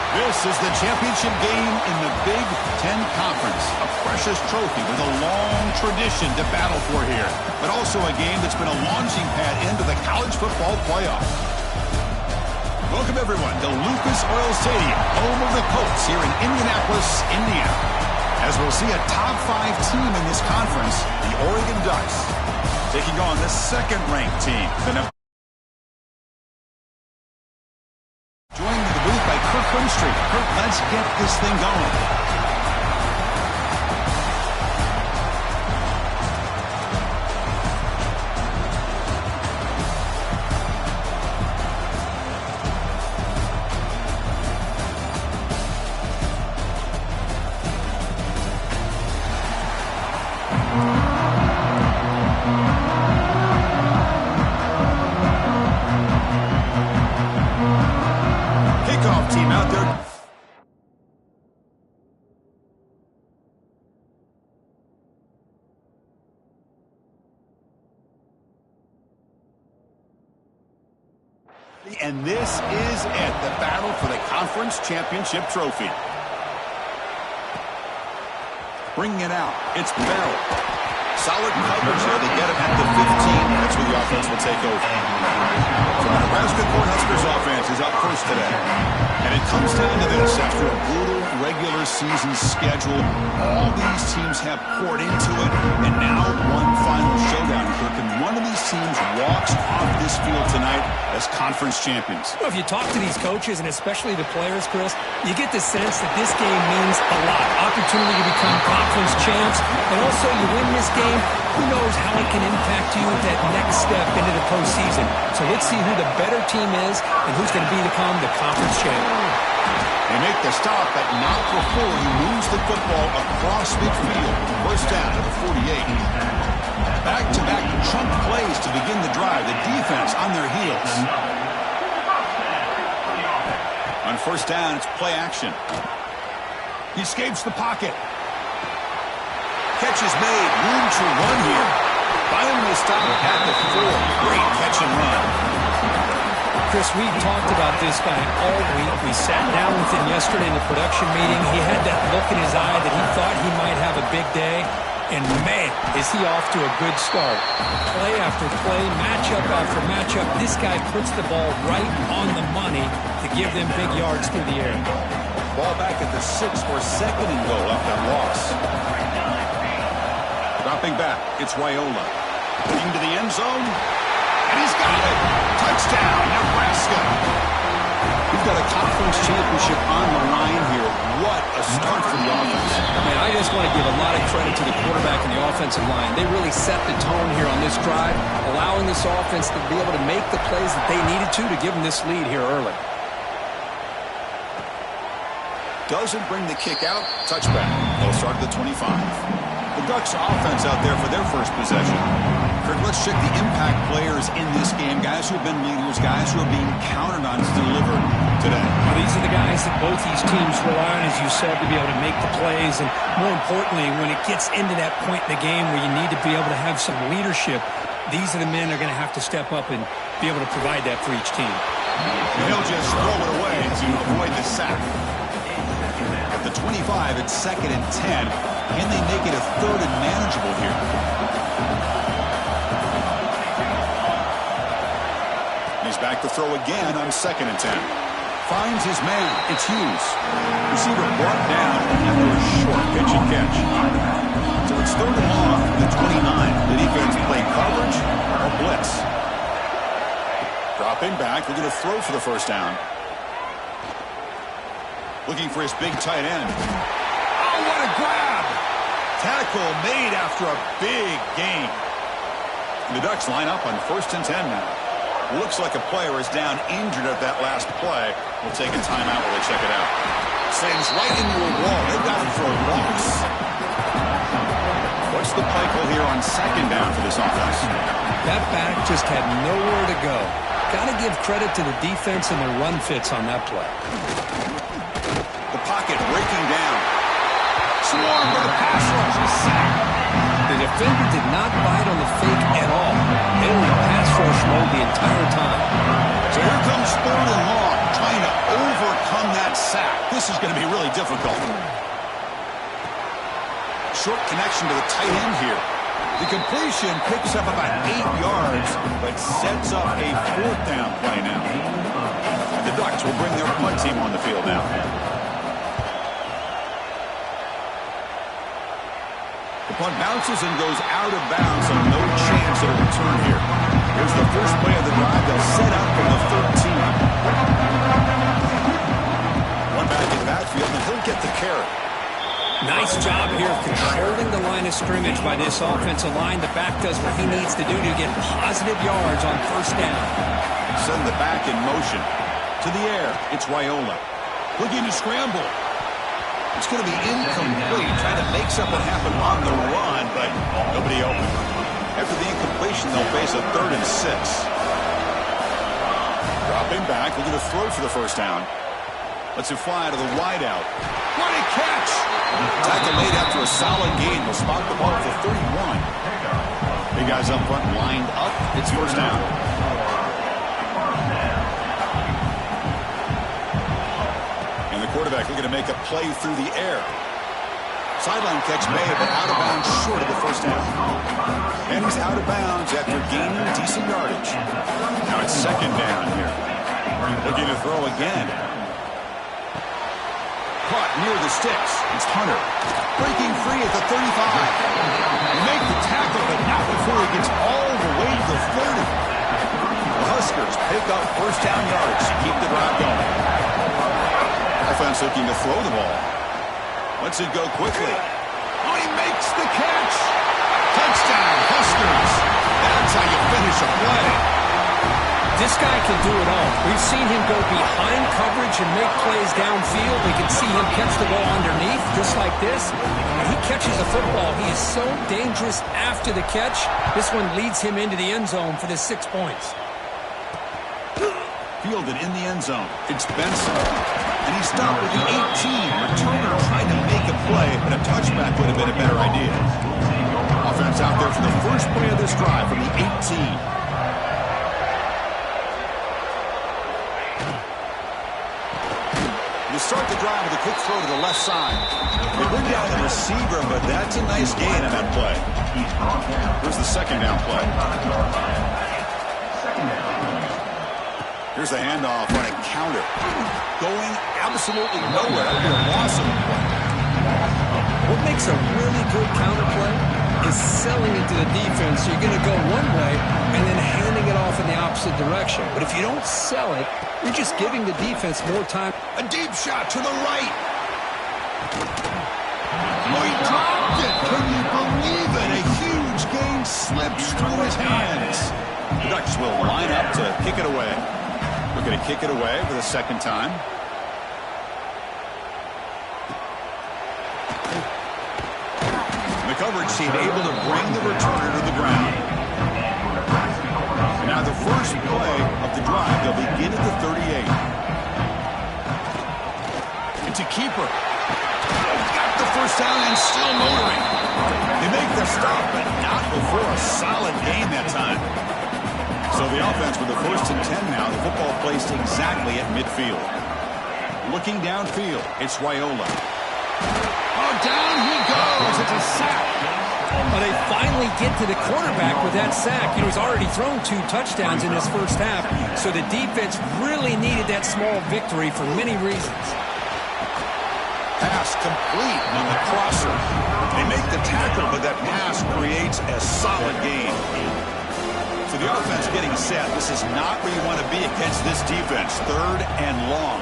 This is the championship game in the Big Ten Conference. A precious trophy with a long tradition to battle for here. But also a game that's been a launching pad into the college football playoff. Welcome, everyone, to Lucas Oil Stadium, home of the Colts here in Indianapolis, Indiana. As we'll see a top-5 team in this conference, the Oregon Ducks, taking on the second-ranked team, the Nebraska. Joined in the booth by Kirk Winstreet. Kirk, let's get this thing going. Team out there. And this is it, the battle for the conference championship trophy. Bringing it out, it's Bell. Solid coverage there to get him at the 15. That's where the offense will take over. So the Nebraska Cornhuskers offense is up first today. And it comes down to this. After a brutal regular season schedule, all these teams have poured into it. And now one final showdown, Kirk. And one of these teams walks off this field tonight as conference champions. Well, if you talk to these coaches, and especially the players, Chris, you get the sense that this game means a lot. Opportunity to become conference champs. And also, you win this game, who knows how it can impact you at that next step into the postseason. So let's see who the better team is and who's going to become the conference champion. They make the stop, but not before he moves the football across midfield. First down at the 48. Back-to-back chunk plays to begin the drive. The defense on their heels. On first down, it's play action. He escapes the pocket. Catch is made. Room to run here. Finally stop at the 4. Great catch and run. Chris, we talked about this guy all week. We sat down with him yesterday in the production meeting. He had that look in his eye that he thought he might have a big day. And, man, is he off to a good start. Play after play, matchup after matchup. This guy puts the ball right on the money to give them big yards through the air. Ball back at the 6 for second and goal after that loss. Dropping back, it's Raiola. Into the end zone. And he's got it. Touchdown, Nebraska. We've got a conference championship on the line here. What a start for the offense. Man, I just want to give a lot of credit to the quarterback and the offensive line. They really set the tone here on this drive, allowing this offense to be able to make the plays that they needed to give them this lead here early. Doesn't bring the kick out. Touchback. They'll start at the 25. The Ducks offense out there for their first possession. Kirk, let's check the impact players in this game. Guys who have been leaders, guys who are being counted on to deliver today. Well, these are the guys that both these teams rely on, as you said, to be able to make the plays. And more importantly, when it gets into that point in the game where you need to be able to have some leadership, these are the men that are going to have to step up and be able to provide that for each team. He'll just throw it away to avoid the sack. At the 25, it's 2nd and 10. Can they make it a 3rd and manageable here? He's back to throw again on 2nd and 10. Finds his man. It's Hughes. Receiver brought down after a short pitch and catch. So it's 3rd and long from the 29. The defense play coverage or blitz. Dropping back. Looking to throw for the first down. Looking for his big tight end. Oh, what a grab! Tackle made after a big gain. The Ducks line up on 1st and 10 now. Looks like a player is down injured at that last play. We'll take a timeout while they check it out. Sends right into a wall. They've got him for a loss. What's the play call here on 2nd down for this offense? That back just had nowhere to go. Got to give credit to the defense and their run fits on that play. The pocket breaking down. Swarm with a pass rush. He's sacked. The defender did not bite on the fake at all. They were in pass rush mode the entire time. So here comes 3rd and long, trying to overcome that sack. This is going to be really difficult. Short connection to the tight end here. The completion picks up about 8 yards, but sets up a 4th down play now. And the Ducks will bring their punt team on the field now. The punt bounces and goes out of bounds, so no chance at a return here. Here's the first play of the drive. They'll set up from the 13. One back in the backfield, and he'll get the carry. Nice job here of controlling the line of scrimmage by this offensive line. The back does what he needs to do to get positive yards on 1st down. Send the back in motion. To the air, it's Raiola. Looking to scramble. It's going to be incomplete, trying to make something happen on the run, but nobody open. After the incompletion, they'll face a 3rd and 6. Dropping back, looking to throw for the 1st down. Lets it fly to the wideout. What a catch! Tackle made after a solid gain. Will spot the ball at the 31. Big guys up front lined up. It's 1st down. And the quarterback looking to make a play through the air. Sideline catch made, but out of bounds short of the 1st down. And he's out of bounds after gaining decent yardage. Now it's 2nd down here. Looking to throw again. Caught near the sticks. It's Hunter. Breaking free at the 35. Make the tackle, but not before he gets all the way to the 30. The Huskers pick up 1st down yards to keep the drive going. Offense looking to throw the ball. Lets it go quickly. Oh, he makes the catch. Touchdown, Huskers. That's how you finish a play. This guy can do it all. We've seen him go behind coverage and make plays downfield. We can see him catch the ball underneath, just like this. When he catches a football, he is so dangerous after the catch. This one leads him into the end zone for the 6 points. Fielded in the end zone. It's Benson. And he stopped with the 18. Returner trying to make a play, but a touchback would have been a better idea. Offense out there for the first play of this drive from the 18. Start the drive with a quick throw to the left side. They bring down the receiver, but that's a nice gain on that play. Here's the 2nd down play. Here's the handoff on a counter. Going absolutely nowhere. That'll be a loss of a play. What makes a really good counter play is selling into the defense. So you're going to go one way and then handing it off in the opposite direction. But if you don't sell it, you're just giving the defense more time. A deep shot to the right. Oh, he dropped it. Can you believe it? A huge gain slips through his hands. The Ducks will line up to kick it away. We're going to kick it away for the 2nd time. The coverage team able to bring the returner to the ground. And now the first play of the drive, they'll begin at the 38. It's a keeper. Got the 1st down and still motoring. They make the stop, but not before a solid gain that time. So the offense with the 1st and 10 now. The football placed exactly at midfield. Looking downfield, it's Raiola. Oh, down he goes. It's a sack. Well, they finally get to the quarterback with that sack. You know, he's already thrown 2 touchdowns in his 1st half, so the defense really needed that small victory for many reasons. Pass complete on the crosser. They make the tackle, but that pass creates a solid gain. So the offense getting set. This is not where you want to be against this defense. 3rd and long.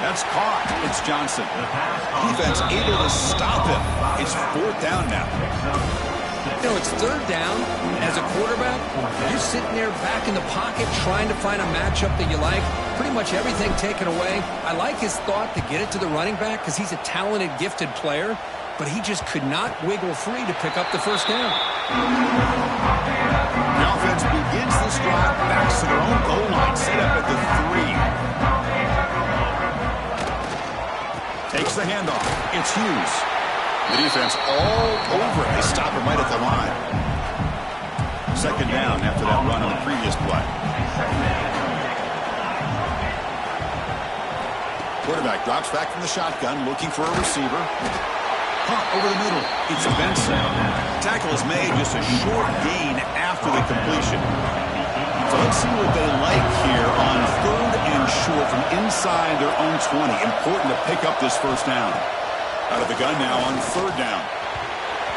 That's caught. It's Johnson. Defense able to stop him. It's 4th down now. You know, it's 3rd down. As a quarterback, you're sitting there back in the pocket trying to find a matchup that you like. Pretty much everything taken away. I like his thought to get it to the running back because he's a talented, gifted player, but he just could not wiggle free to pick up the 1st down. The offense begins this drive back to their own goal line, set up at the 3. Takes the handoff. It's Hughes. The defense all over it. They stop him right at the line. 2nd down after that run on the previous play. Quarterback drops back from the shotgun, looking for a receiver. Punt over the middle. It's Benson. Tackle is made, just a short gain after the completion. So let's see what they like here on 3rd and short from inside their own 20. Important to pick up this first down. Out of the gun now on 3rd down.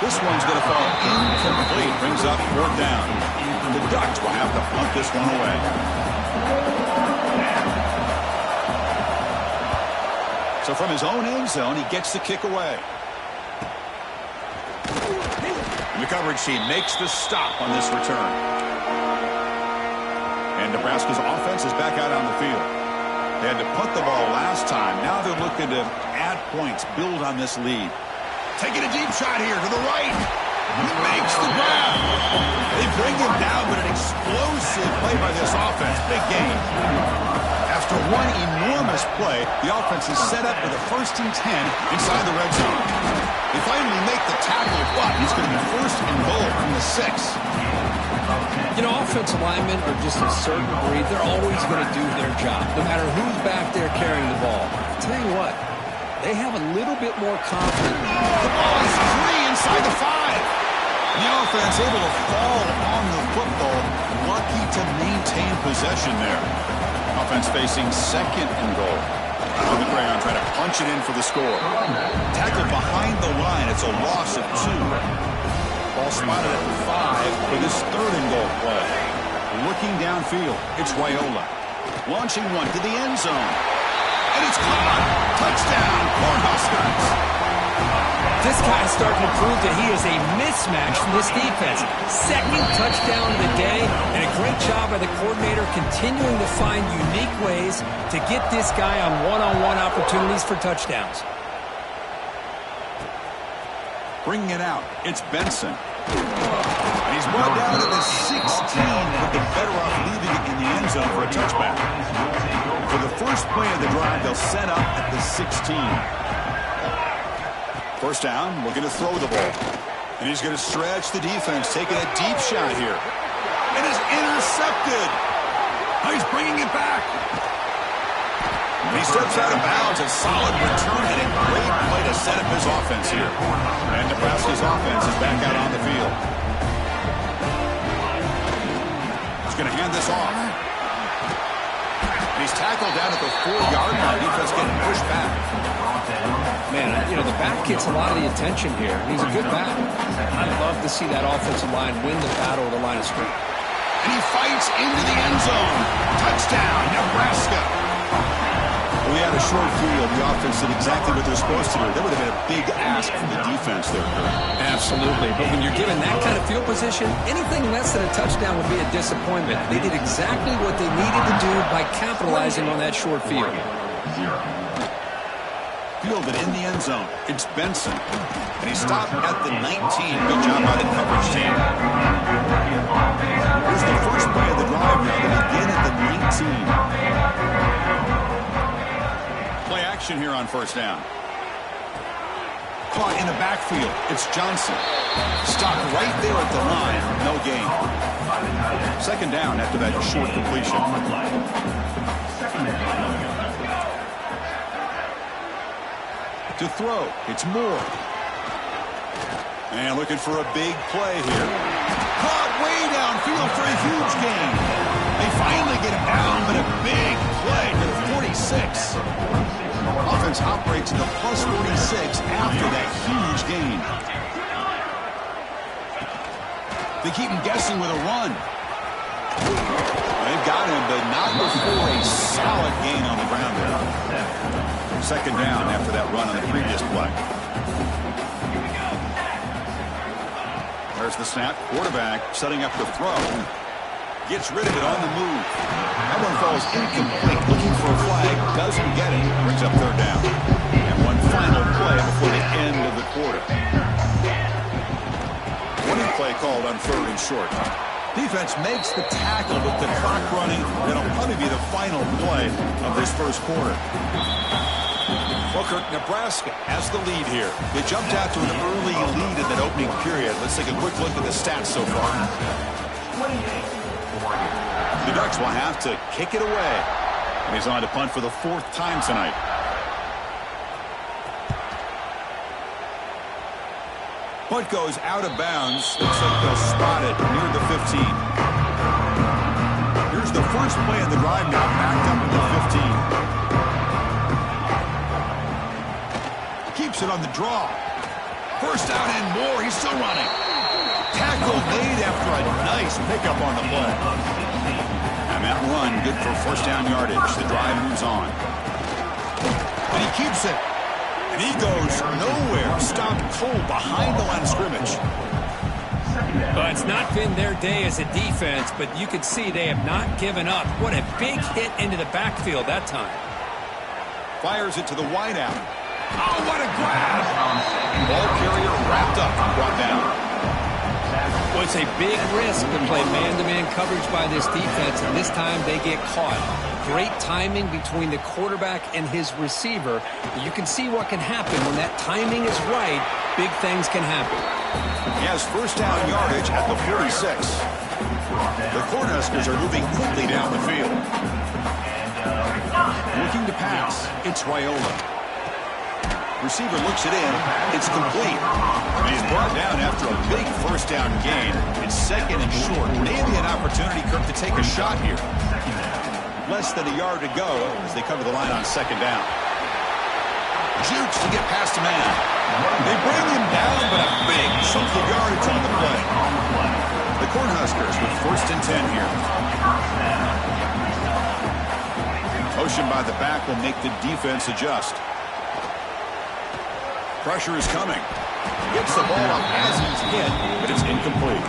This one's going to fall incomplete. Brings up 4th down. The Ducks will have to punt this one away. So from his own end zone, he gets the kick away. The coverage team makes the stop on this return. And Nebraska's offense is back out on the field. They had to punt the ball last time. Now they're looking to add points, build on this lead. Taking a deep shot here to the right. He makes the grab. They bring him down, but an explosive play by this offense. Big game. After one enormous play, the offense is set up with a 1st and 10 inside the red zone. They finally make the tackle, but he's going to be 1st and goal from the 6. You know, offensive linemen are just a certain breed. They're always going to do their job, no matter who's back there carrying the ball. I'll tell you what, they have a little bit more confidence. The ball is free inside the 5. The offense able to fall on the football, lucky to maintain possession there. Offense facing 2nd and goal. On the ground, trying to punch it in for the score. Tackled behind the line. It's a loss of 2. Ball spotted at the 5 for this 3rd and goal play. Looking downfield, it's Raiola. Launching one to the end zone. And it's caught. Touchdown, Cornhuskers. This guy's starting to prove that he is a mismatch from this defense. 2nd touchdown of the day, and a great job by the coordinator continuing to find unique ways to get this guy on one-on-one opportunities for touchdowns. Bringing it out, it's Benson. And he's brought down to the 16, but they're better off leaving it in the end zone for a touchback. For the first play of the drive, they'll set up at the 16. 1st down, looking to throw the ball. And he's going to stretch the defense, taking a deep shot here. It is intercepted. Now he's bringing it back. And he steps out of bounds. A solid return and a great play to set up his offense here. And Nebraska's offense is back out on the field. He's going to hand this off. And he's tackled down at the 4-yard line. Defense getting pushed back. Man, you know, the back gets a lot of the attention here. He's a good back. I'd love to see that offensive line win the battle of the line of scrimmage. And he fights into the end zone. Touchdown, Nebraska. We had a short field. The offense did exactly what they're supposed to do. That would have been a big ask from the defense there. Absolutely. But when you're given that kind of field position, anything less than a touchdown would be a disappointment. They did exactly what they needed to do by capitalizing on that short field. Fielded in the end zone. It's Benson. And he stopped at the 19. Good job by the coverage team. Here's the first play of the drive now. They begin at the 19. Play action here on 1st down. Caught in the backfield. It's Johnson. Stopped right there at the line. No gain. 2nd down after that short completion. To throw, it's Moore. And looking for a big play here. Caught way downfield for a huge gain. They finally get him down, but a big play to the 46. Offense operates in the plus 46 after that huge gain. They keep him guessing with a run. They've got him, but not before a solid gain on the ground there. 2nd down after that run on the previous play. There's the snap. Quarterback setting up the throw. Gets rid of it on the move. That one falls incomplete. Looking for a flag. Doesn't get it. Brings up 3rd down. And one final play before the end of the quarter. Warning play called on 3rd and short. Defense makes the tackle with the clock running. That'll probably be the final play of this first quarter. Well, Kirk, Nebraska has the lead here. They jumped out to an early lead in that opening period. Let's take a quick look at the stats so far. The Ducks will have to kick it away. And he's on to punt for the 4th time tonight. Punt goes out of bounds. Looks like they'll spot it near the 15. Here's the first play of the drive now, backed up at the 15. Keeps it on the draw. First down and more. He's still running. Tackle made after a nice pickup on the play. And that run good for first down yardage. The drive moves on. And he keeps it. And he goes nowhere. Stopped cold behind the line of scrimmage. Well, it's not been their day as a defense, but you can see they have not given up. What a big hit into the backfield that time. Fires it to the wideout. Oh, what a grab! Ball carrier wrapped up and brought down. Well, it's a big risk to play man-to-man coverage by this defense, and this time they get caught. Great timing between the quarterback and his receiver. You can see what can happen when that timing is right. Big things can happen. He has first down yardage at the 46. The Cornhuskers are moving quickly down the field. Looking to pass. It's Raiola. Receiver looks it in. It's complete. And he's brought down after a big first down gain. It's second and short. Maybe an opportunity, Kirk, to take a shot here. Less than a yard to go as they cover the line on second down. Jukes to get past a man. They bring him down, but a big chunk of yardage on the play. The Cornhuskers with first and 10 here. Motion by the back will make the defense adjust. Pressure is coming. Gets the ball up as he's hit, but it's incomplete.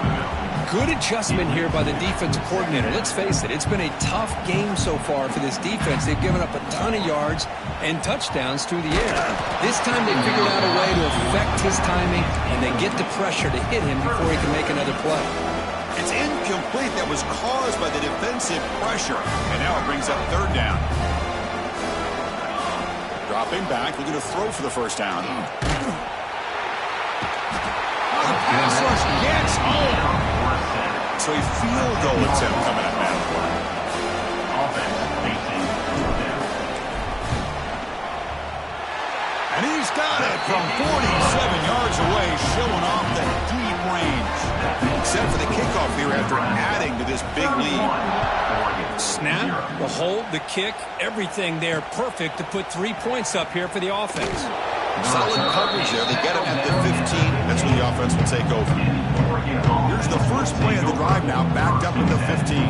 Good adjustment here by the defensive coordinator. Let's face it, it's been a tough game so far for this defense. They've given up a ton of yards and touchdowns through the air. This time they figured out a way to affect his timing, and they get the pressure to hit him before he can make another play. It's incomplete. That was caused by the defensive pressure, and now it brings up third down. Dropping back, looking to throw for the first down. Oh, the pass rush gets home. So a field goal attempt coming up now. And he's got it from 47 yards away, showing off the deep range. Set for the kickoff here after adding to this big lead. Snap, the hold, the kick, everything there perfect to put 3 points up here for the offense. Solid coverage there. They get him at the 15. That's when the offense will take over. Here's the first play of the drive now, backed up at the 15.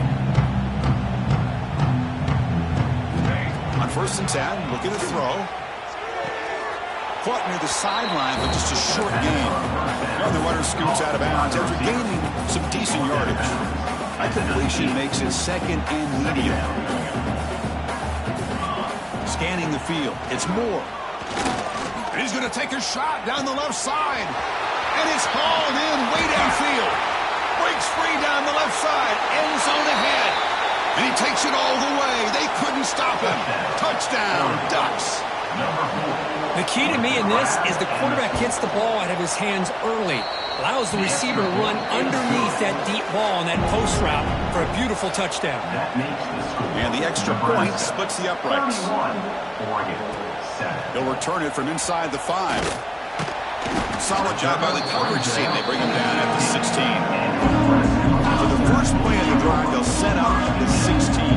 On first and 10, looking to throw. Caught near the sideline, but just a short gain. Now the runner scoots out of bounds after gaining some decent yardage. A completion makes it second and medium. Scanning the field. It's Moore. And he's going to take a shot down the left side. And it's hauled in way downfield. Breaks free down the left side. End zone ahead. And he takes it all the way. They couldn't stop him. Touchdown, Ducks. The key to me in this is the quarterback gets the ball out of his hands early. Allows the receiver to run underneath that deep ball on that post route for a beautiful touchdown. And the extra point splits the uprights. They'll return it from inside the 5. Solid job by the coverage team. They bring him down at the 16. For the first play of the drive, they'll set up at the 16.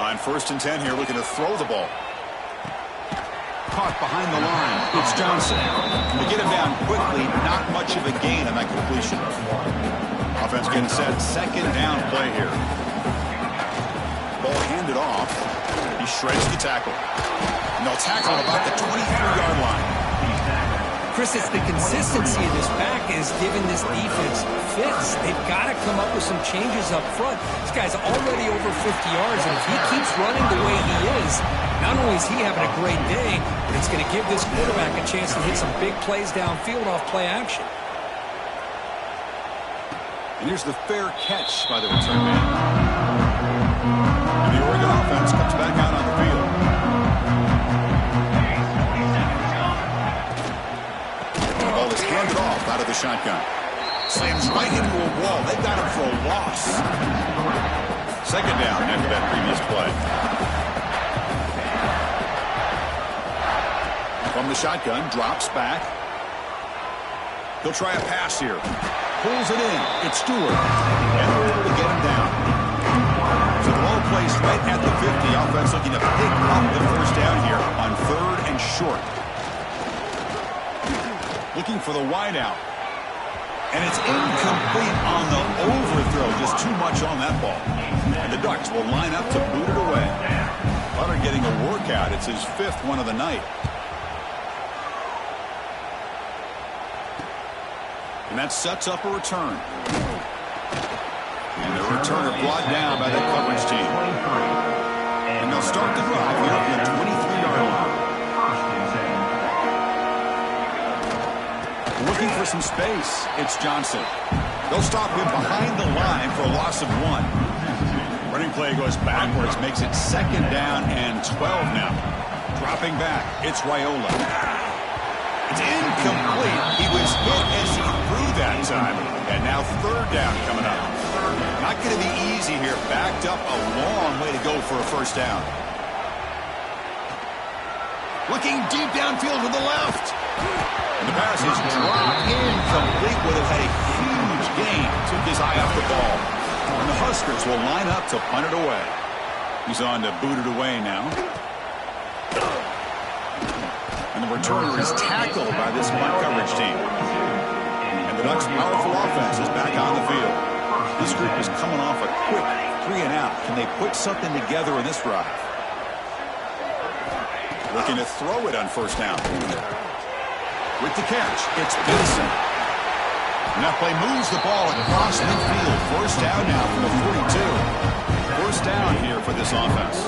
On first and 10 here, looking to throw the ball. Caught behind the line. It's Johnson. They get him down quickly. Not much of a gain on that completion. Offense getting set. Second down play here. Ball handed off. He shreds the tackle. And they'll tackle about the 23-yard line. Chris, it's the consistency of this back is giving this defense fits. They've got to come up with some changes up front. This guy's already over 50 yards, and if he keeps running the way he is, not only is he having a great day, but it's going to give this quarterback a chance to hit some big plays downfield off play action. And here's the fair catch by the return man. And the Oregon offense comes back out on the field. The ball is handed off out of the shotgun. Slams right into a wall. They got him for a loss. Second down after that previous play. From the shotgun, drops back. He'll try a pass here. Pulls it in. It's Stewart. And they're able to get him down. So the ball placed right at the 50. Offense looking to pick up the first down here on 3rd and short. Looking for the wideout. And it's incomplete on the overthrow. Just too much on that ball. And the Ducks will line up to boot it away. Butter getting a workout. It's his 5th one of the night. And that sets up a return. And the returner brought down by the coverage team. And they'll start the drive here at the 23-yard line. Looking for some space. It's Johnson. They'll stop him behind the line for a loss of 1. Running play goes backwards, makes it 2nd down and 12 now. Dropping back, it's Raiola. It's incomplete. He was hit as he threw that time. And now 3rd down coming up. Not going to be easy here. Backed up a long way to go for a first down. Looking deep downfield to the left. And the pass is dropped incomplete. Would have had a huge gain. Took his eye off the ball. And the Huskers will line up to punt it away. He's on to boot it away now. And the returner is tackled by this punt coverage team. And the Ducks' powerful offense is back on the field. This group is coming off a quick 3-and-out. Can they put something together in this drive? Looking to throw it on first down. With the catch, it's Benson. And that play moves the ball across midfield. First down now from the 42. First down here for this offense.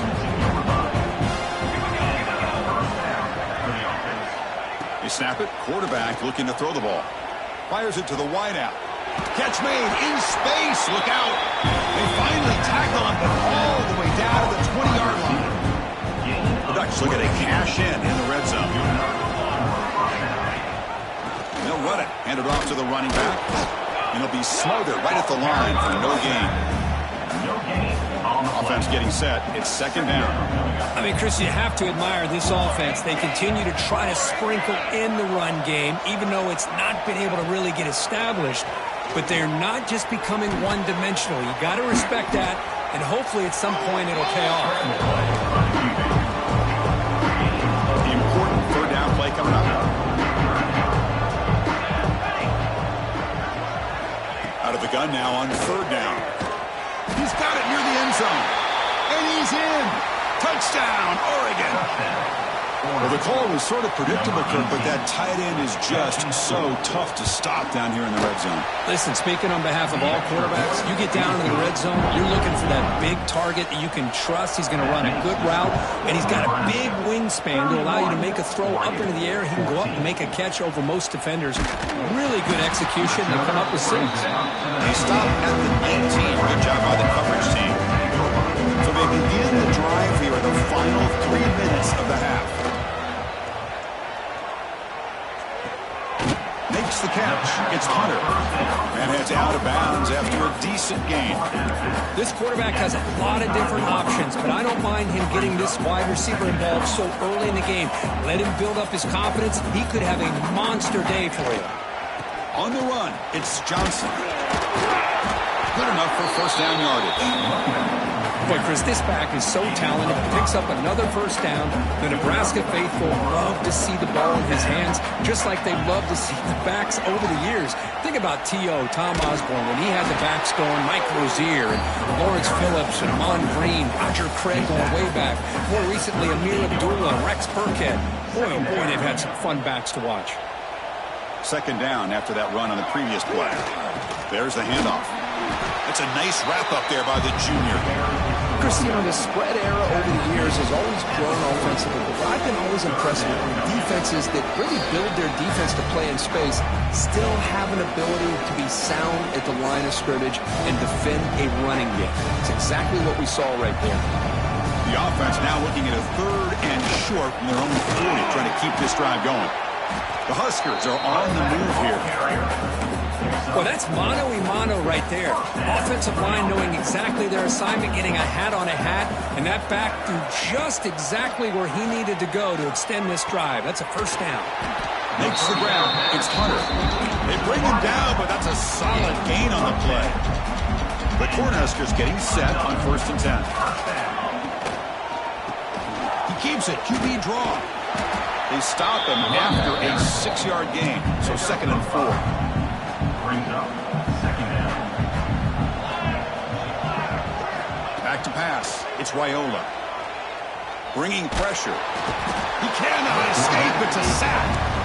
They snap it. Quarterback looking to throw the ball. Fires it to the wideout. Catch made in space. Look out. They finally tackle him, but all the way down to the 20-yard line. The Ducks looking to cash in the red zone. And they'll run it. Hand it off to the running back. And he'll be smothered right at the line for no gain. Offense getting set. It's 2nd down. I mean, Chris, you have to admire this offense. They continue to try to sprinkle in the run game, even though it's not been able to really get established. But they're not just becoming one-dimensional. You got to respect that, and hopefully at some point it'll pay off. The important 3rd down play coming up. Out of the gun now on 3rd down. He's got it near the end zone. And he's in. Touchdown, Oregon. Well, the call was sort of predictable, Kirk, but that tight end is just so tough to stop down here in the red zone. Listen, speaking on behalf of all quarterbacks, you get down in the red zone, you're looking for that big target that you can trust. He's going to run a good route, and he's got a big wingspan to allow you to make a throw up into the air. He can go up and make a catch over most defenders. Really good execution. They come up with 6. They stop at the 19. Good job by the coverage team. So they begin the drive here in the final 3 minutes of the half. Makes the catch. It's Hunter. And heads out of bounds after a decent gain. This quarterback has a lot of different options, but I don't mind him getting this wide receiver involved so early in the game. Let him build up his confidence. He could have a monster day for you. On the run, it's Johnson. Good enough for first down yardage. Boy, Chris, this back is so talented. Picks up another first down. The Nebraska faithful love to see the ball in his hands, just like they love to see the backs over the years. Think about T.O., Tom Osborne, when he had the backs going, Mike Rozier, and Lawrence Phillips, and Mon Green, Roger Craig going way back. More recently, Amir Abdullah, Rex Burkhead. Boy, oh boy, they've had some fun backs to watch. 2nd down after that run on the previous play. There's the handoff. That's a nice wrap-up there by the junior. Chris, you know, the spread era over the years has always grown offensively, but I've been always impressed with defenses that really build their defense to play in space, still have an ability to be sound at the line of scrimmage and defend a running game. It's exactly what we saw right there. The offense now looking at a 3rd and short from their own 40, trying to keep this drive going. The Huskers are on the move here. Well, that's mano-a-mano right there. Offensive line knowing exactly their assignment, getting a hat on a hat, and that back threw just exactly where he needed to go to extend this drive. That's a first down. Makes the ground. It's Hunter. They bring him down, but that's a solid gain on the play. The Cornhuskers getting set on 1st and 10. He keeps it. QB draw. They stop him after a 6-yard gain, so 2nd and 4. Back to pass. It's Raiola. Bringing pressure. He cannot escape. It's a sack.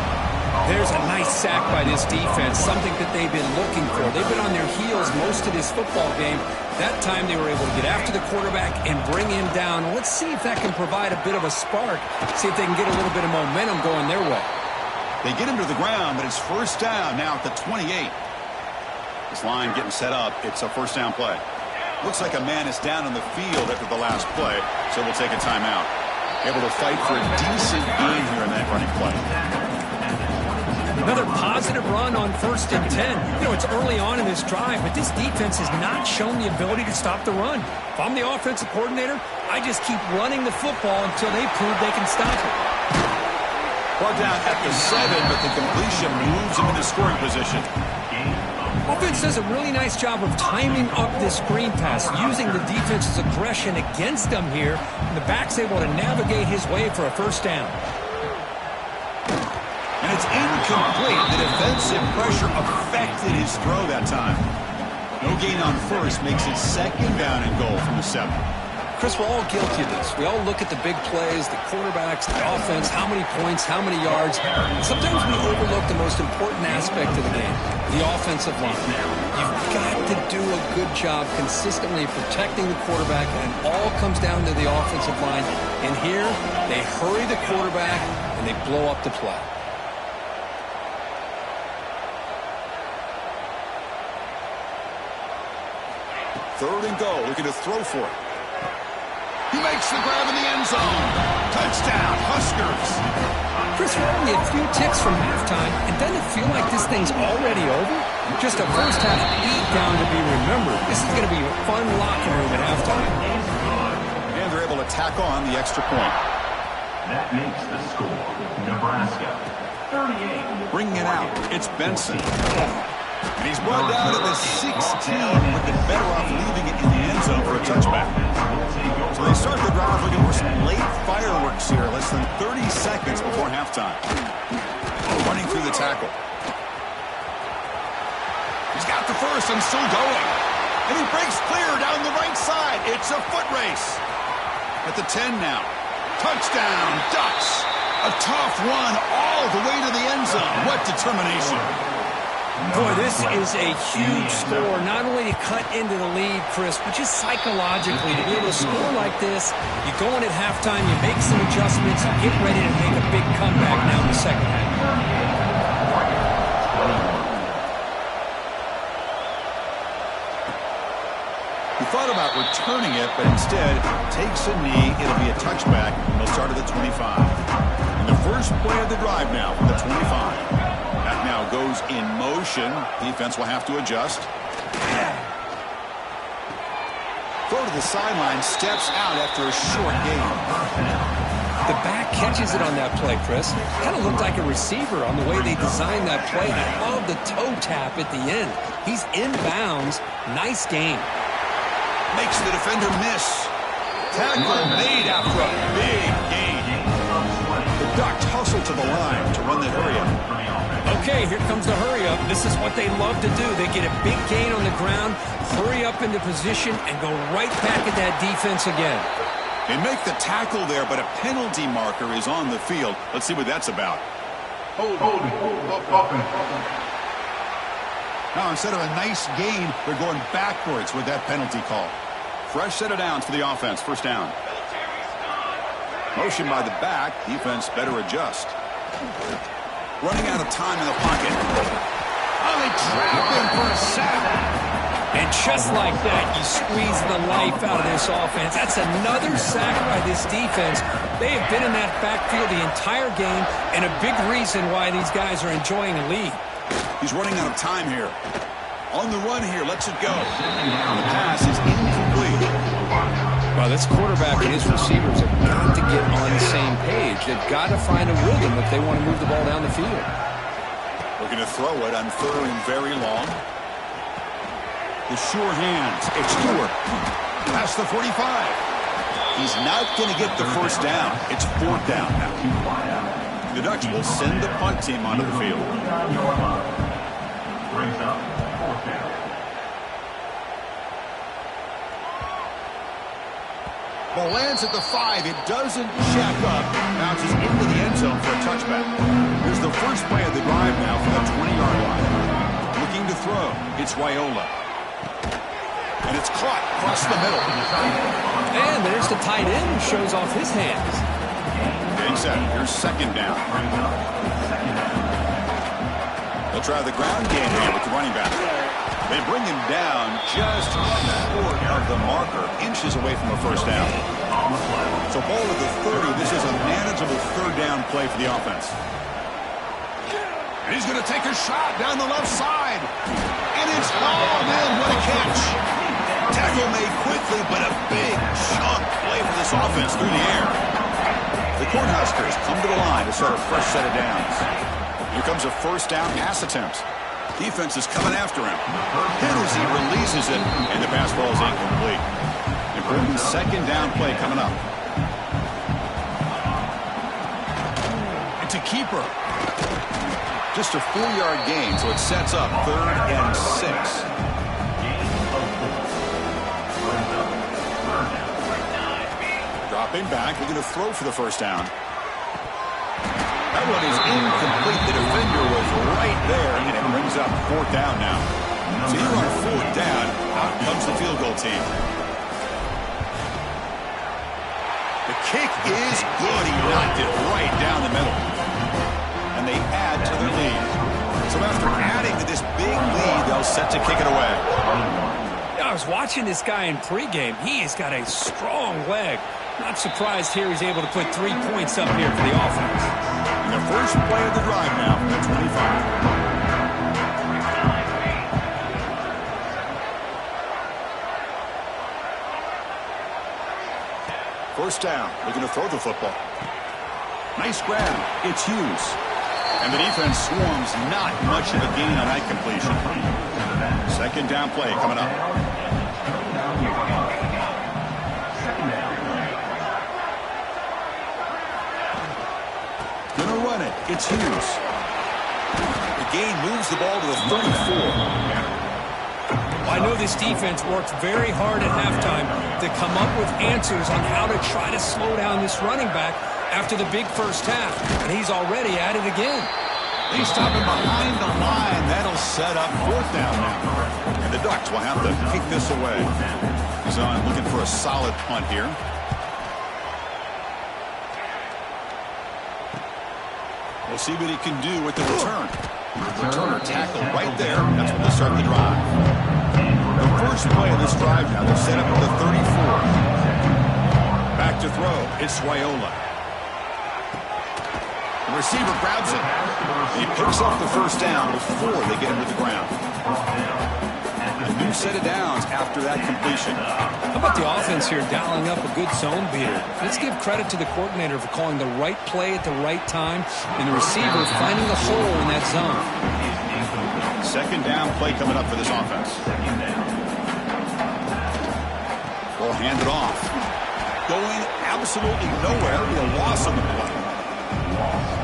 There's a nice sack by this defense, something that they've been looking for. They've been on their heels most of this football game. That time they were able to get after the quarterback and bring him down. Let's see if that can provide a bit of a spark, see if they can get a little bit of momentum going their way. They get him to the ground, but it's first down now at the 28. This line getting set up. It's a first down play. Looks like a man is down on the field after the last play, so we'll take a timeout. Able to fight for a decent gain here in that running play. Another positive run on 1st and 10. You know, it's early on in this drive, but this defense has not shown the ability to stop the run. If I'm the offensive coordinator, I just keep running the football until they prove they can stop it. Brought down at the 7, but the completion moves him into scoring position. Offense does a really nice job of timing up this screen pass, using the defense's aggression against them here, and the back's able to navigate his way for a first down. And it's incomplete. The defensive pressure affected his throw that time. No gain on first makes it 2nd down and goal from the 7. Chris, we're all guilty of this. We all look at the big plays, the quarterbacks, the offense, how many points, how many yards. Sometimes we overlook the most important aspect of the game, the offensive line. You've got to do a good job consistently protecting the quarterback, and it all comes down to the offensive line. And here, they hurry the quarterback, and they blow up the play. 3rd and goal, looking to throw for it. He makes the grab in the end zone. Touchdown, Huskers. Chris, we're only a few ticks from halftime, and doesn't it feel like this thing's already over? Just a first-half beatdown to be remembered. This is going to be a fun locker room at halftime. And they're able to tack on the extra point. That makes the score, Nebraska, 38. Bringing it out, it's Benson. And he's brought down to the 16, with the better off leaving it in the end zone for a touchback. So they start the drive looking for some late fireworks here, less than 30 seconds before halftime. Running through the tackle. He's got the first and still going. And he breaks clear down the right side. It's a foot race. At the 10 now. Touchdown, Ducks. A tough run all the way to the end zone. What determination. Boy, this is a huge score, not only to cut into the lead, Chris, but just psychologically to be able to score like this. You go in at halftime, you make some adjustments, you get ready to make a big comeback now in the second half. He thought about returning it, but instead takes a knee. It'll be a touchback. They'll start at the 25. And the first play of the drive now from the 25. That now goes in motion. Defense will have to adjust. Throw to the sideline, steps out after a short gain. The back catches it on that play, Chris. Kind of looked like a receiver on the way they designed that play. I love the toe tap at the end. He's inbounds. Nice game. Makes the defender miss. Tackle made after a big gain. The Ducks hustle to the line to run the hurry-up. Okay, here comes the hurry-up. This is what they love to do. They get a big gain on the ground, hurry up into position, and go right back at that defense again. They make the tackle there, but a penalty marker is on the field. Let's see what that's about. Now, instead of a nice gain, they're going backwards with that penalty call. Fresh set of downs for the offense. First down. Motion by the back. Defense better adjust. Running out of time in the pocket. Oh, they trap him for a sack. And just like that, you squeeze the life out of this offense. That's another sack by this defense. They have been in that backfield the entire game, and a big reason why these guys are enjoying a lead. He's running out of time here. On the run here, lets it go. The pass is incomplete. Well, this quarterback and his receivers have got to get on the same page. They've got to find a rhythm if they want to move the ball down the field. Looking to throw it on 3rd and very long. The sure hands. It's Stewart. Past the 45. He's not going to get the first down. It's 4th down now. The Ducks will send the punt team onto the field. Brings up 4th down. Ball lands at the 5. It doesn't check up. Bounces into the end zone for a touchback. Here's the first play of the drive now from the 20-yard line. Looking to throw. It's Wyola. And it's caught across the middle. And there's the tight end who shows off his hands. Getting set. Here's 2nd down. They'll try the ground game here with the running back. They bring him down just short of the marker, inches away from a first down. So ball at the 30. This is a manageable 3rd down play for the offense. And he's going to take a shot down the left side. And it's, oh man, what a catch. Tackle made quickly, but a big chunk play for this offense through the air. The Cornhuskers come to the line to start a fresh set of downs. Here comes a first down pass attempt. Defense is coming after him. Hit as he releases it, and the pass ball is incomplete. Important 2nd down play coming up. It's a keeper. Just a 4-yard gain, so it sets up 3rd and 6. Dropping back, looking to throw for the first down. That one is incomplete. The defender was right there, and it brings up 4th down now. So here on 4th down, out comes the field goal team. The kick is good. He knocked it right down the middle. And they add to their lead. So after adding to this big lead, they'll set to kick it away. I was watching this guy in pregame. He has got a strong leg. Not surprised here he's able to put 3 points up here for the offense. And the first play of the drive now from the 25. First down, looking to throw the football. Nice grab. It's Hughes. And the defense swarms, not much of a gain on that completion. 2nd down play coming up. Gonna run it. It's Hughes. The gain moves the ball to the 34. I know this defense worked very hard at halftime to come up with answers on how to try to slow down this running back after the big first half, and he's already at it again. They stop him behind the line. That'll set up 4th down now. And the Ducks will have to kick this away. He's on looking for a solid punt here. We'll see what he can do with the return. Returner tackled right there. That's when they start the drive. The first play of this drive now, they're set up at the 34. Back to throw. It's Wyola. The receiver grabs it. He picks up the first down before they get him to the ground. A new set of downs after that completion. How about the offense here dialing up a good zone beater? Let's give credit to the coordinator for calling the right play at the right time and the receiver finding the hole in that zone. 2nd down play coming up for this offense. Ball handed off. Going absolutely nowhere. A loss on the play.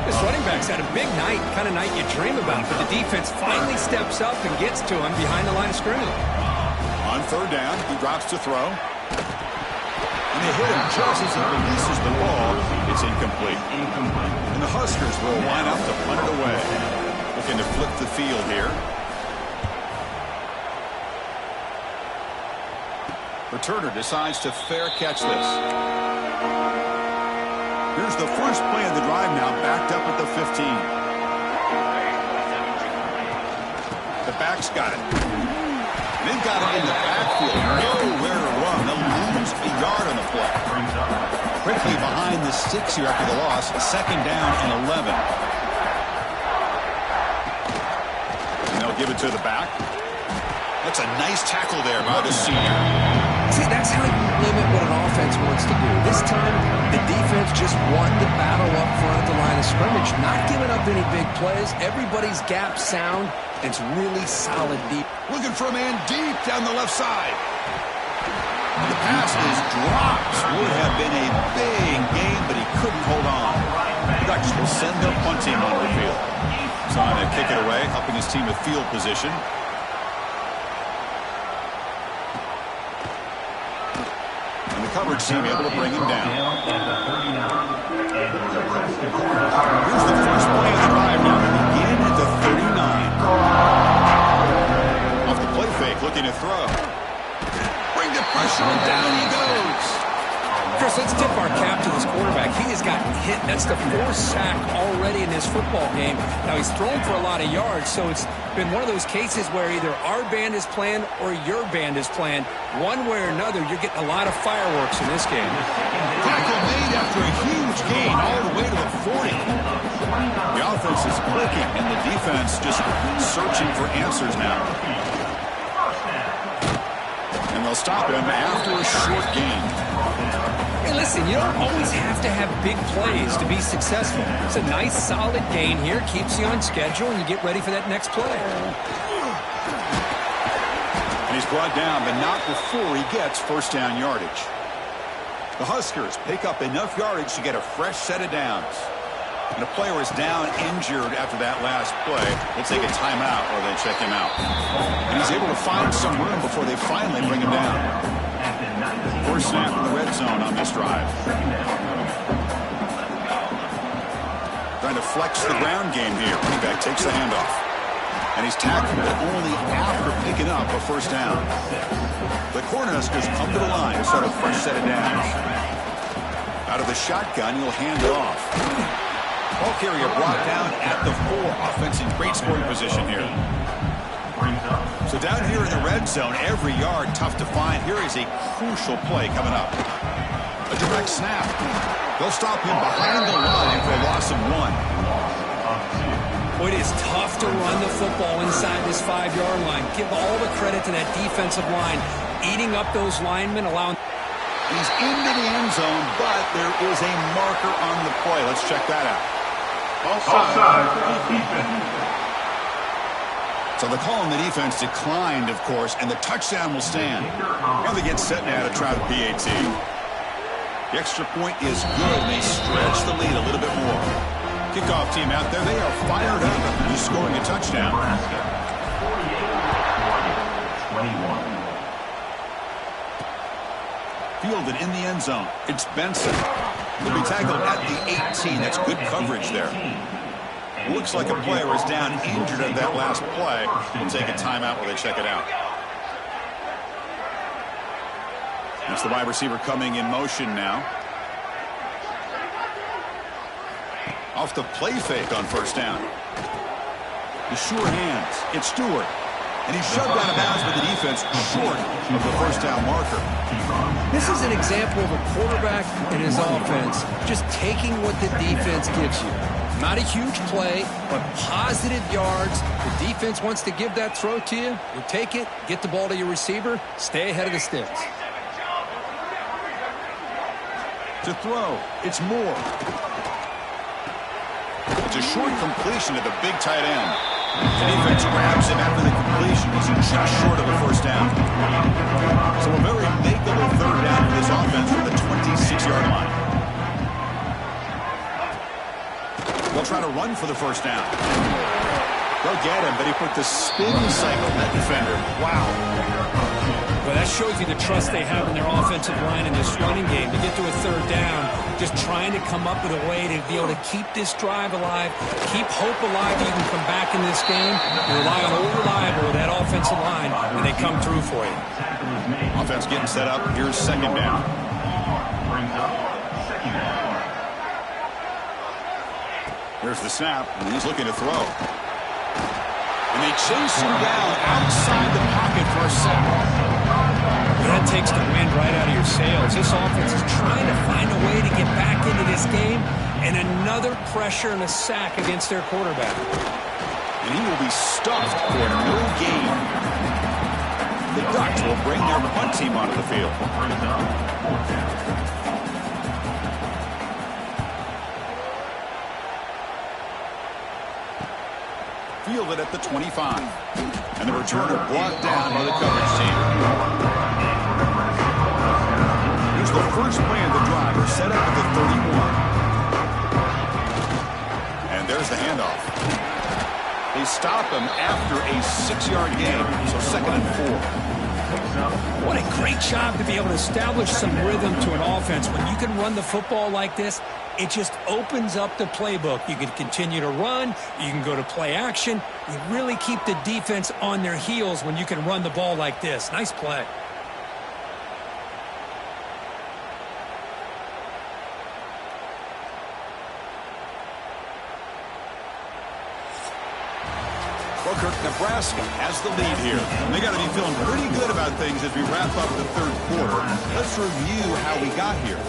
This running back's had a big night, kind of night you dream about, but the defense finally steps up and gets to him behind the line of scrimmage. On 3rd down, he drops to throw. And they hit him just as he releases the ball. It's incomplete. And the Huskers will line up to punt it away. Looking to flip the field here. Returner decides to fair catch this. Here's the first play of the drive now, backed up at the 15. The back's got it. They've got it in the backfield. Nowhere to run. They'll lose a yard on the play. Quickly behind the 6 here after the loss. 2nd down and 11. give it to the back. That's a nice tackle there by the senior. See, that's how you limit what an offense wants to do. This time, the defense just won the battle up front at the line of scrimmage, not giving up any big plays. Everybody's gap sound, and it's really solid deep. Looking for a man deep down the left side. The pass is dropped. Would have been a big game, but he couldn't hold on. The Ducks will send their punt team onto the field. Trying to kick it away, helping his team with field position. And the coverage team able to bring him down. Here's the first play of the drive now. They begin at the 39. Off the play fake, looking to throw. Bring the pressure, and down he goes. Chris, let's tip our cap to this quarterback. He has gotten hit. That's the fourth sack already in this football game. Now, he's thrown for a lot of yards, so it's been one of those cases where either our band is playing or your band is playing. One way or another, you're getting a lot of fireworks in this game. Tackle made after a huge gain all the way to the 40. The offense is clicking, and the defense just searching for answers now. And they'll stop him after a short gain. Hey, listen, you don't always have to have big plays to be successful. It's a nice, solid gain here. Keeps you on schedule, and you get ready for that next play. And he's brought down, but not before he gets first down yardage. The Huskers pick up enough yardage to get a fresh set of downs. And a player is down injured after that last play. They'll take a timeout or they check him out. And he's able to find some room before they finally bring him down. First snap in the red zone on this drive. Trying to flex the ground game here. Running back takes the handoff. And he's tackled, but only after picking up a first down. The Cornhuskers come to the line to start a fresh set of downs. Out of the shotgun, he'll hand it off. Ball carrier brought down at the 4. Offense in great scoring position here. So down here in the red zone, every yard tough to find. Here is a crucial play coming up. A direct snap. They'll stop him behind the line for a loss of 1. Boy, it is tough to run the football inside this 5-yard line. Give all the credit to that defensive line. Eating up those linemen, allowing... He's into the end zone, but there is a marker on the play. Let's check that out. Offside. So the call on the defense declined, of course, and the touchdown will stand. Now they get set now to try the PAT. The extra point is good, and they stretch the lead a little bit more. Kickoff team out there, they are fired up after just scoring a touchdown. Nebraska, 48-21. Fielded in the end zone. It's Benson. He'll be tackled at the 18. That's good coverage there. Looks like a player is down injured at that last play. We'll take a timeout while they check it out. That's the wide receiver coming in motion now. Off the play fake on first down. The sure hands. It's Stewart. And he's shoved out of bounds with the defense short of the first down marker. This is an example of a quarterback and his offense just taking what the defense gives you. Not a huge play, but positive yards. The defense wants to give that throw to you. You take it, get the ball to your receiver, stay ahead of the sticks. To throw, it's Moore. It's a short completion to the big tight end. The defense grabs him after the completion. He's just short of a first down. So a very makeable third down for this offense from the 26-yard line. They'll try to run for the first down. They'll get him, but he put the spin cycle on that defender. Wow. Well, that shows you the trust they have in their offensive line in this running game. To get to a third down, just trying to come up with a way to be able to keep this drive alive, keep hope alive that you can come back in this game. You rely on old reliable, that offensive line, and they come through for you. Offense getting set up. Here's second down. Here's the snap, and he's looking to throw. And they chase him down outside the pocket for a sack. That takes the wind right out of your sails. This offense is trying to find a way to get back into this game, and another pressure and a sack against their quarterback. And he will be stuffed for no gain. The Ducks will bring their punt team onto the field. Fielded at the 25. And the returner blocked down by the coverage team. Here's the first play of the drive. They're set up at the 31. And there's the handoff. They stop him after a 6-yard gain, so 2nd and 4. What a great job to be able to establish some rhythm to an offense. When you can run the football like this, it just opens up the playbook. You can continue to run. You can go to play action. You really keep the defense on their heels when you can run the ball like this. Nice play. Nebraska has the lead here. And they got to be feeling pretty good about things as we wrap up the 3rd quarter. Let's review how we got here.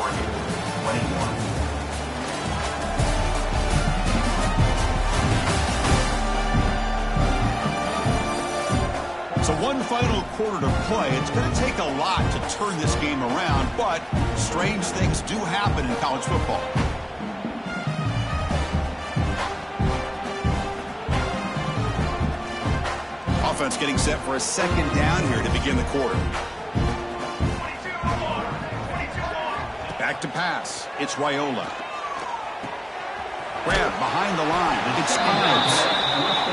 So one final quarter to play. It's going to take a lot to turn this game around, but strange things do happen in college football. Offense getting set for a 2nd down here to begin the quarter. Back to pass. It's Raiola. Grab behind the line. It's Ives.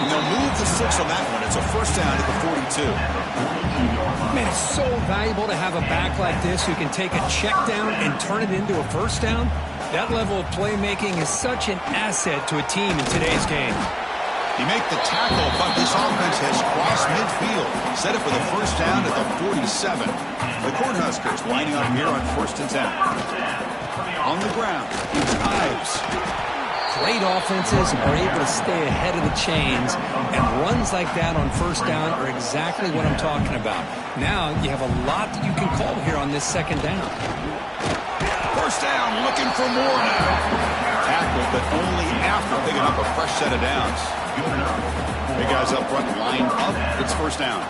And they'll move the 6 on that one. It's a 1st down at the 42. Man, it's so valuable to have a back like this who can take a check down and turn it into a 1st down. That level of playmaking is such an asset to a team in today's game. He make the tackle, but this offense has crossed midfield. Set it for the 1st down at the 47. The Cornhuskers lining up here on 1st and 10. On the ground, it's Ives. Great offenses are able to stay ahead of the chains, and runs like that on 1st down are exactly what I'm talking about. Now you have a lot that you can call here on this 2nd down. 1st down, looking for more now. Tackle, but only after picking up a fresh set of downs. Big guys up front, lined up. It's 1st down.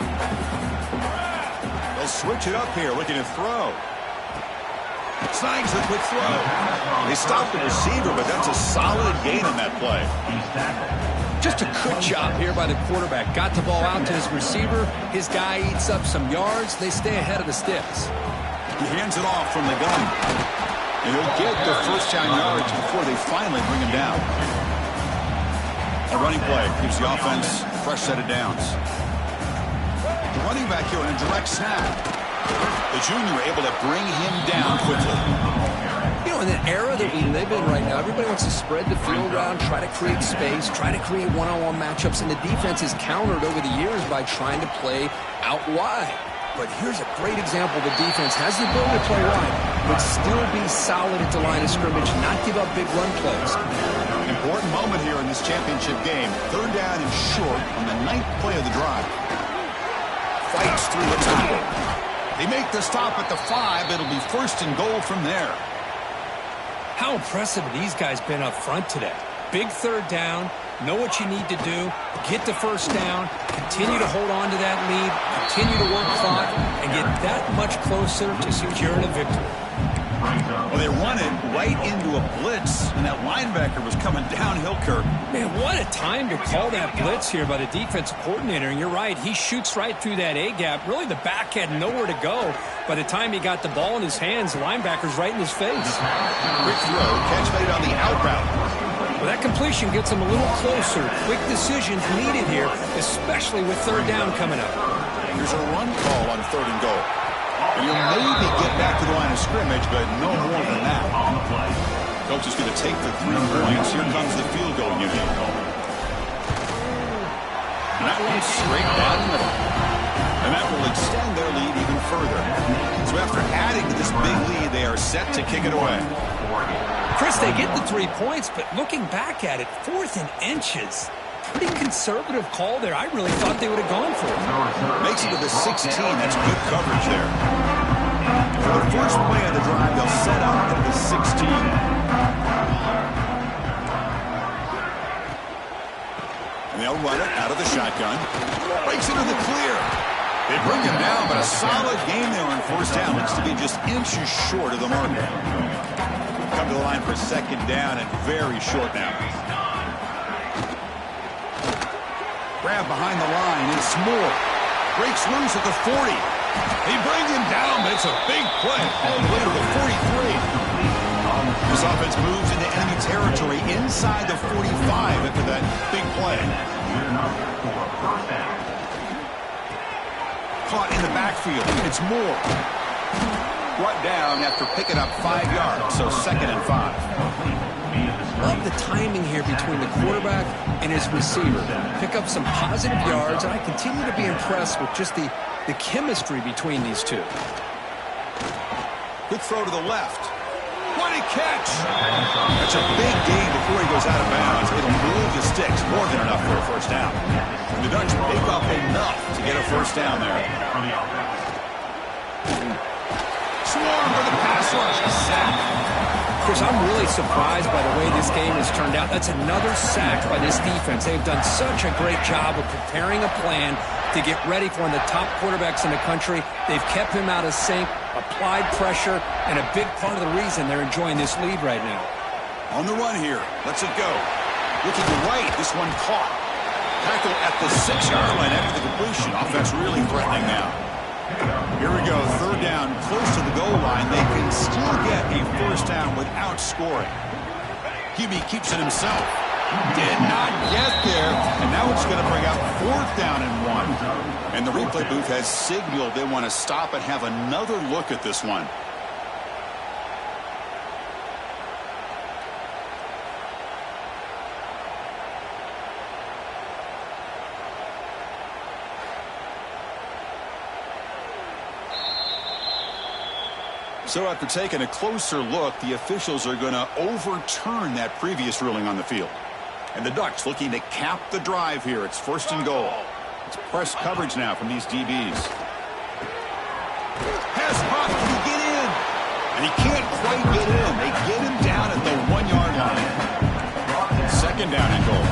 They'll switch it up here, looking to throw. Snags a quick throw. They stopped the receiver, but that's a solid gain on that play. Just a good job here by the quarterback. Got the ball out to his receiver. His guy eats up some yards. They stay ahead of the sticks. He hands it off from the gun. And he'll get the 1st down yards before they finally bring him down. A running play gives the offense a fresh set of downs. The running back here on a direct snap. The junior able to bring him down quickly. You know, in the era that we live in right now, everybody wants to spread the field around, try to create space, try to create one-on-one matchups, and the defense is countered over the years by trying to play out wide. But here's a great example. The defense has the ability to play wide, but still be solid at the line of scrimmage, not give up big run plays. Important moment here in this championship game. 3rd down and short on the 9th play of the drive. Fights through the tackle. They make the stop at the 5. It'll be 1st and goal from there. How impressive have these guys been up front today? Big 3rd down. Know what you need to do. Get the 1st down. Continue to hold on to that lead. Continue to work clock and get that much closer to securing a victory. Well, they run it right into a blitz, and that linebacker was coming downhill, Kirk. Man, what a time to call that blitz here by the defensive coordinator. And you're right, he shoots right through that A-gap. Really, the back had nowhere to go. By the time he got the ball in his hands, the linebacker's right in his face. Quick throw, catch made on the out route. Well, that completion gets him a little closer. Quick decisions needed here, especially with 3rd down coming up. Here's a run call on 3rd and goal. And you'll maybe get back to the line of scrimmage, but no more than that. Coach is going to take the 3 points. Here comes the field goal unit. And that one's straight down the middle. And that will extend their lead even further. So after adding to this big lead, they are set to kick it away. Chris, they get the 3 points, but looking back at it, 4th and inches. Pretty conservative call there. I really thought they would have gone for it. Makes it to the 16. That's good coverage there. For the first play of the drive, they'll set up at the 16. And they'll run it out of shotgun. Breaks into the clear. They bring him down, but a solid game there on first down. Looks to be just inches short of the mark. Come to the line for second down and very short now. Grab behind the line. It's Moore. Breaks loose at the 40. They bring him down, but it's a big play all the way to the 43. This offense moves into enemy territory inside the 45 after that big play. Caught in the backfield. It's Moore. Brought down after picking up 5 yards, so 2nd and 5. Love the timing here between the quarterback and his receiver. Pick up some positive yards, and I continue to be impressed with just the chemistry between these two. Good throw to the left. What a catch! That's a big gain before he goes out of bounds. It'll move the sticks, more than enough for a first down. The Ducks pick up enough to get a first down there. Swarm for the pass rush. Sack. Chris, I'm really surprised by the way this game has turned out. That's another sack by this defense. They've done such a great job of preparing a plan to get ready for one of the top quarterbacks in the country. They've kept him out of sync, applied pressure, and a big part of the reason they're enjoying this lead right now. On the run here. Lets it go. Looking right. This one caught. Tackle at the 6-yard line after the completion. Offense really threatening now. Here we go. Third down, close to the goal line. They can still get a first down without scoring. QB keeps it himself. Did not get there. And now it's going to bring up 4th down and 1. And the replay booth has signaled they want to stop and have another look at this one. So after taking a closer look, the officials are going to overturn that previous ruling on the field. And the Ducks looking to cap the drive here. It's 1st and goal. It's press coverage now from these DBs. Pass pop, can he get in? And he can't quite get in. They get him down at the 1-yard line. 2nd down and goal.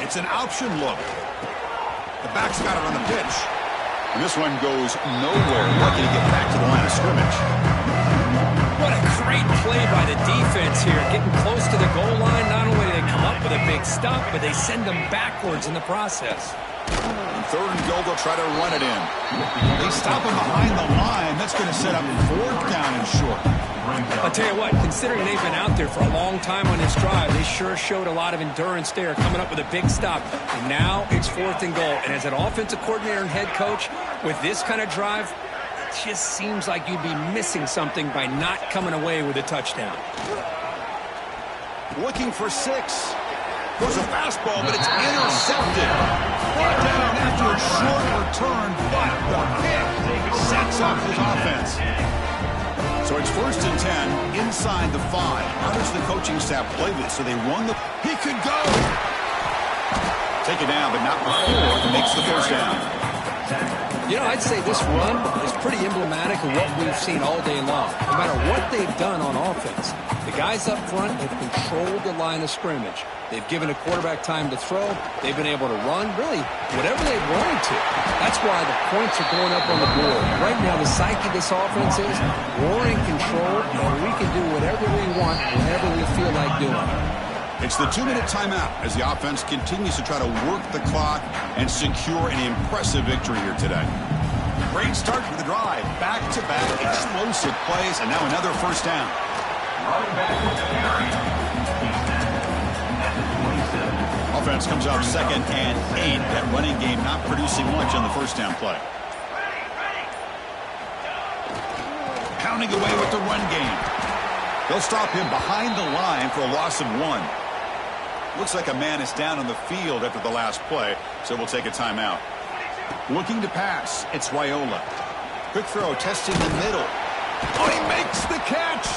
It's an option look. The back's got it on the pitch. And this one goes nowhere. Lucky to get back to the line of scrimmage. What a great play by the defense here. Getting close to the goal line. Not only do they come up with a big stop, but they send them backwards in the process. On 3rd and goal, they'll try to run it in. They stop him behind the line. That's going to set up 4th down and short. I'll tell you what, considering they've been out there for a long time on this drive, they sure showed a lot of endurance there, coming up with a big stop. And now it's 4th and goal. And as an offensive coordinator and head coach, with this kind of drive, it just seems like you'd be missing something by not coming away with a touchdown. Looking for 6. Throws a fastball, but it's intercepted. Brought down after a short return, but the pick sets up his offense. So it's 1st and 10 inside the 5. How does the coaching staff play this? So they run the... He could go! Take it down, but not before he makes the first down. You know, I'd say this run is pretty emblematic of what we've seen all day long. No matter what they've done on offense, the guys up front have controlled the line of scrimmage. They've given a quarterback time to throw. They've been able to run, really, whatever they've wanted to. That's why the points are going up on the board. Right now, the psyche of this offense is we're in control, and we can do whatever we want whenever we feel like doing. It's the 2-minute timeout as the offense continues to try to work the clock and secure an impressive victory here today. Great start to the drive. Back-to-back explosive plays, and now another first down. Offense comes out 2nd and 8. That running game not producing much on the first down play. Pounding away with the run game. They'll stop him behind the line for a loss of 1. Looks like a man is down on the field after the last play, so we'll take a timeout. Looking to pass, it's Raiola. Quick throw, testing the middle. Oh, he makes the catch.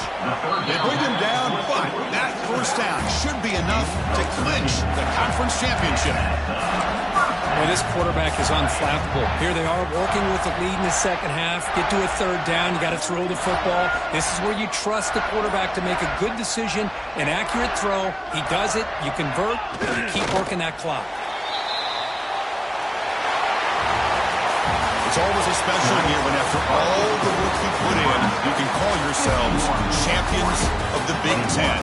They bring him down, but that first down should be enough to clinch the conference championship. Well, this quarterback is unflappable. Here they are working with the lead in the second half. Get to a third down. You got to throw the football. This is where you trust the quarterback to make a good decision, an accurate throw. He does it. You convert, and you keep working that clock. It's always a special year when after all the work you put in, you can call yourselves champions of the Big Ten.